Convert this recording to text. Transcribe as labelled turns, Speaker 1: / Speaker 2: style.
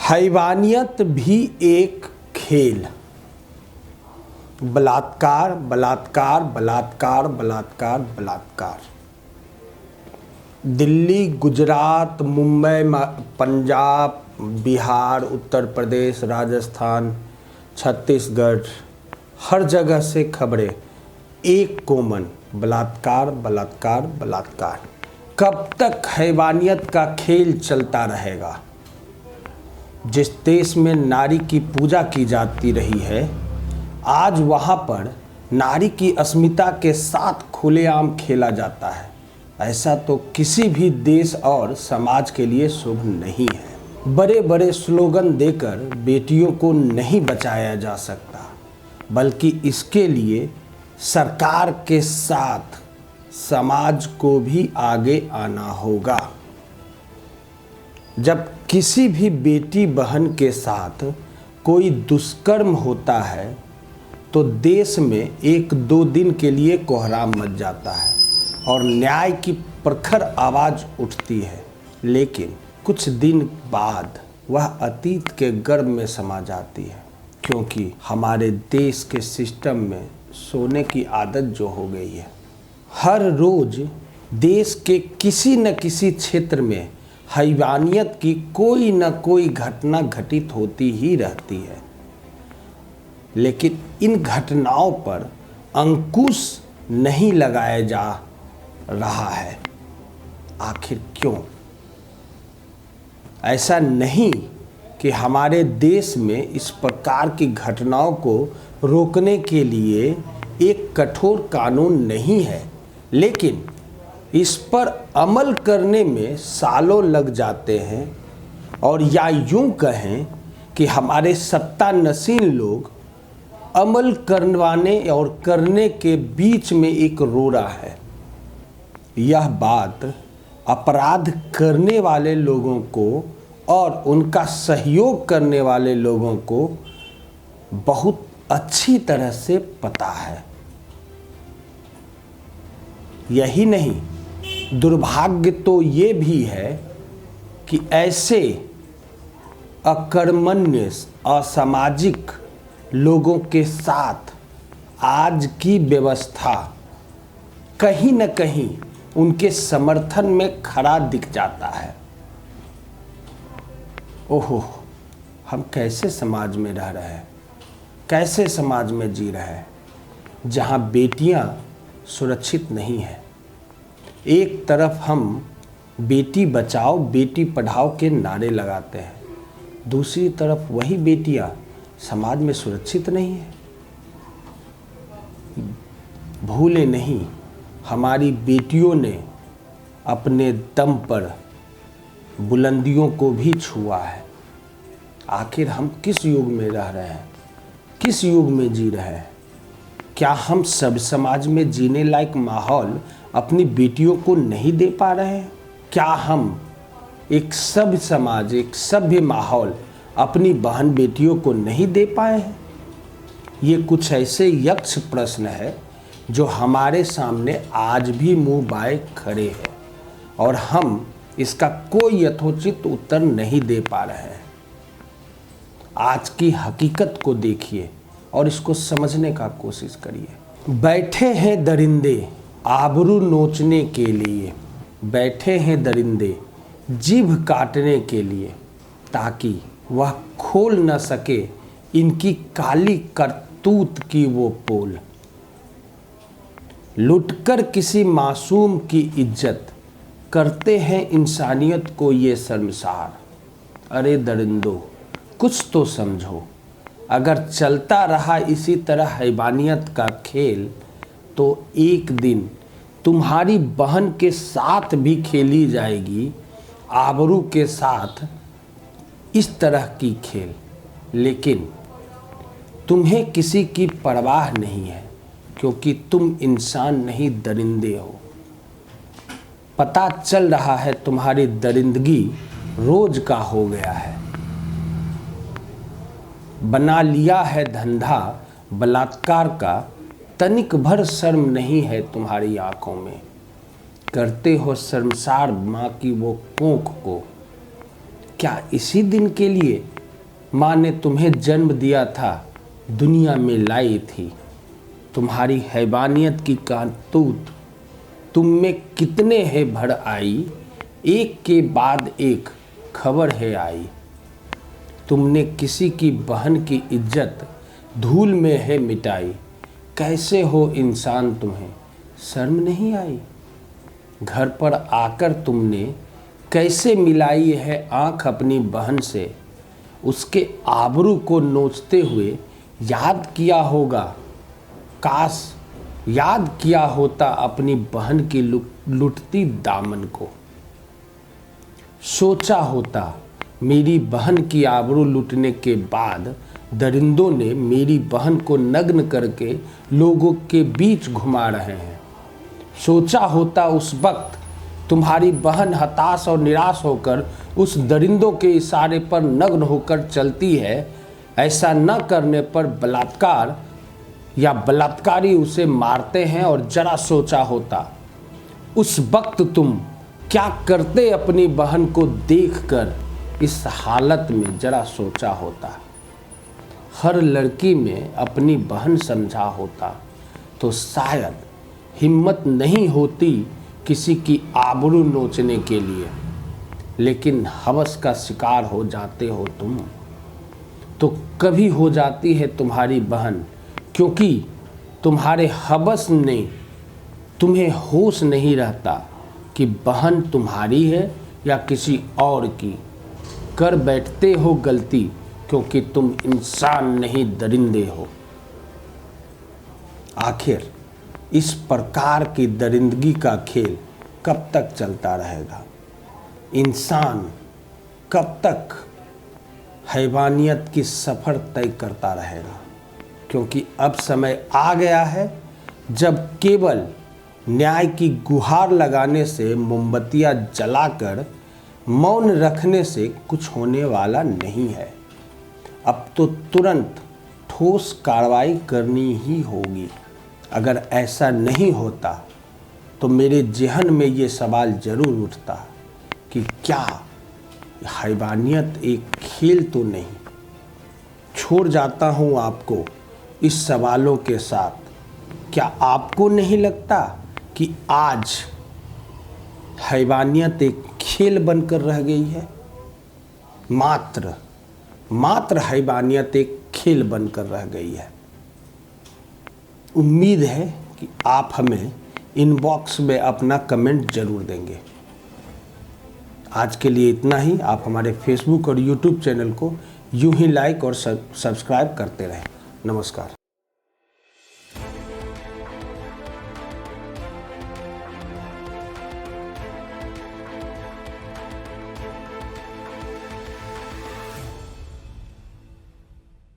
Speaker 1: हैवानियत भी एक खेल। बलात्कार बलात्कार बलात्कार बलात्कार बलात्कार। दिल्ली, गुजरात, मुंबई, पंजाब, बिहार, उत्तर प्रदेश, राजस्थान, छत्तीसगढ़, हर जगह से खबरें एक कॉमन, बलात्कार बलात्कार बलात्कार। कब तक हैवानियत का खेल चलता रहेगा? जिस देश में नारी की पूजा की जाती रही है, आज वहाँ पर नारी की अस्मिता के साथ खुलेआम खेला जाता है। ऐसा तो किसी भी देश और समाज के लिए शुभ नहीं है। बड़े बड़े स्लोगन देकर बेटियों को नहीं बचाया जा सकता, बल्कि इसके लिए सरकार के साथ समाज को भी आगे आना होगा। जब किसी भी बेटी बहन के साथ कोई दुष्कर्म होता है तो देश में 1-2 दिन के लिए कोहराम मच जाता है और न्याय की प्रखर आवाज़ उठती है, लेकिन कुछ दिन बाद वह अतीत के गर्भ में समा जाती है, क्योंकि हमारे देश के सिस्टम में सोने की आदत जो हो गई है। हर रोज देश के किसी न किसी क्षेत्र में हैवानियत की कोई न कोई घटना घटित होती ही रहती है, लेकिन इन घटनाओं पर अंकुश नहीं लगाया जा रहा है। आखिर क्यों? ऐसा नहीं कि हमारे देश में इस प्रकार की घटनाओं को रोकने के लिए एक कठोर कानून नहीं है, लेकिन इस पर अमल करने में सालों लग जाते हैं। और या यूं कहें कि हमारे सत्तानशीन लोग अमल करवाने और करने के बीच में एक रोड़ा है। यह बात अपराध करने वाले लोगों को और उनका सहयोग करने वाले लोगों को बहुत अच्छी तरह से पता है। यही नहीं, दुर्भाग्य तो ये भी है कि ऐसे अकर्मण्य असामाजिक लोगों के साथ आज की व्यवस्था कहीं न कहीं उनके समर्थन में खड़ा दिख जाता है। ओहो, हम कैसे समाज में रह रहे हैं, कैसे समाज में जी रहे हैं जहां बेटियां सुरक्षित नहीं हैं। एक तरफ हम बेटी बचाओ बेटी पढ़ाओ के नारे लगाते हैं, दूसरी तरफ वही बेटियां समाज में सुरक्षित नहीं है। भूले नहीं, हमारी बेटियों ने अपने दम पर बुलंदियों को भी छुआ है। आखिर हम किस युग में रह रहे हैं, किस युग में जी रहे हैं? क्या हम सब समाज में जीने लायक माहौल अपनी बेटियों को नहीं दे पा रहे हैं? क्या हम एक सभ्य समाज, एक सभ्य माहौल अपनी बहन बेटियों को नहीं दे पाए हैं? ये कुछ ऐसे यक्ष प्रश्न है जो हमारे सामने आज भी मुंह बाए खड़े हैं और हम इसका कोई यथोचित उत्तर नहीं दे पा रहे हैं। आज की हकीकत को देखिए और इसको समझने का कोशिश करिए। बैठे हैं दरिंदे आबरू नोचने के लिए, बैठे हैं दरिंदे जीभ काटने के लिए, ताकि वह खोल न सके इनकी काली करतूत की वो पोल। लुटकर किसी मासूम की इज्जत करते हैं इंसानियत को ये शर्मसार। अरे दरिंदो, कुछ तो समझो। अगर चलता रहा इसी तरह हैवानियत का खेल तो एक दिन तुम्हारी बहन के साथ भी खेली जाएगी, आबरू के साथ इस तरह की खेल। लेकिन तुम्हें किसी की परवाह नहीं है, क्योंकि तुम इंसान नहीं दरिंदे हो। पता चल रहा है तुम्हारी दरिंदगी रोज का हो गया है। बना लिया है धंधा बलात्कार का, तनिक भर शर्म नहीं है तुम्हारी आंखों में। करते हो शर्मसार माँ की वो कोख को। क्या इसी दिन के लिए माँ ने तुम्हें जन्म दिया था, दुनिया में लाई थी। तुम्हारी हैवानियत की करतूत तुम में कितने है भर आई, एक के बाद एक खबर है आई। तुमने किसी की बहन की इज्जत धूल में है मिटाई, कैसे हो इंसान तुम्हें शर्म नहीं आई। घर पर आकर तुमने कैसे मिलाई है आँख अपनी बहन से, उसके आबरू को नोचते हुए याद किया होगा, काश याद किया होता अपनी बहन की लुटती दामन को। सोचा होता मेरी बहन की आबरू लूटने के बाद दरिंदों ने मेरी बहन को नग्न करके लोगों के बीच घुमा रहे हैं। सोचा होता उस वक्त तुम्हारी बहन हताश और निराश होकर उस दरिंदों के इशारे पर नग्न होकर चलती है। ऐसा न करने पर बलात्कार या बलात्कारी उसे मारते हैं। और जरा सोचा होता उस वक्त तुम क्या करते अपनी बहन को देखकर इस हालत में, जरा सोचा होता। हर लड़की में अपनी बहन समझा होता तो शायद हिम्मत नहीं होती किसी की आबरू नोचने के लिए। लेकिन हवस का शिकार हो जाते हो तुम तो कभी हो जाती है तुम्हारी बहन, क्योंकि तुम्हारे हवस ने तुम्हें होश नहीं रहता कि बहन तुम्हारी है या किसी और की। कर बैठते हो गलती क्योंकि तुम इंसान नहीं दरिंदे हो। आखिर इस प्रकार की दरिंदगी का खेल कब तक चलता रहेगा? इंसान कब तक हैवानियत की सफ़र तय करता रहेगा? क्योंकि अब समय आ गया है जब केवल न्याय की गुहार लगाने से, मोमबत्तियां जलाकर मौन रखने से कुछ होने वाला नहीं है। अब तो तुरंत ठोस कार्रवाई करनी ही होगी। अगर ऐसा नहीं होता तो मेरे ज़हन में ये सवाल ज़रूर उठता कि क्या हैवानियत एक खेल तो नहीं? छोड़ जाता हूँ आपको इस सवालों के साथ। क्या आपको नहीं लगता कि आज हैवानियत एक खेल बनकर रह गई है? मात्र हैवानियत एक खेल बनकर रह गई है। उम्मीद है कि आप हमें इनबॉक्स में अपना कमेंट ज़रूर देंगे। आज के लिए इतना ही। आप हमारे फेसबुक और यूट्यूब चैनल को यूं ही लाइक और सब्सक्राइब करते रहें। नमस्कार।